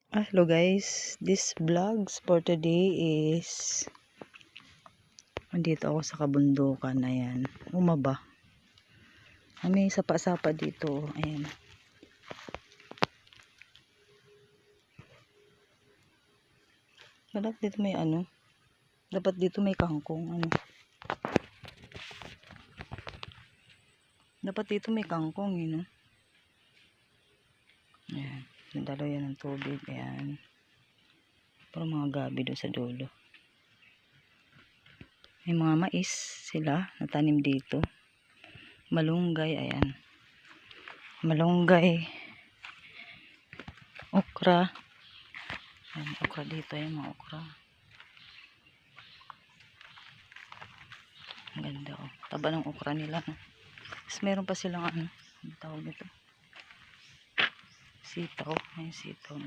Hello guys, this vlogs for today is andito ako sa kabundukan. Ayan, umaba. May sapa-sapa dito. Ayan. Dapat dito may ano? Dapat dito may kangkong. Ano? Dapat dito may kangkong, yun. Ayan. Nandalo yan ng tubig. Ayan. Parang mga gabi doon sa dulo. May mga mais sila natanim dito. Malunggay, ayan. Malunggay. Okra. Ayan, okra dito, ayan mga okra. Ang ganda, oh. Taba ng okra nila. Tapos meron pa silang ano tawag nito? Sitaw. Ayan, sitaw.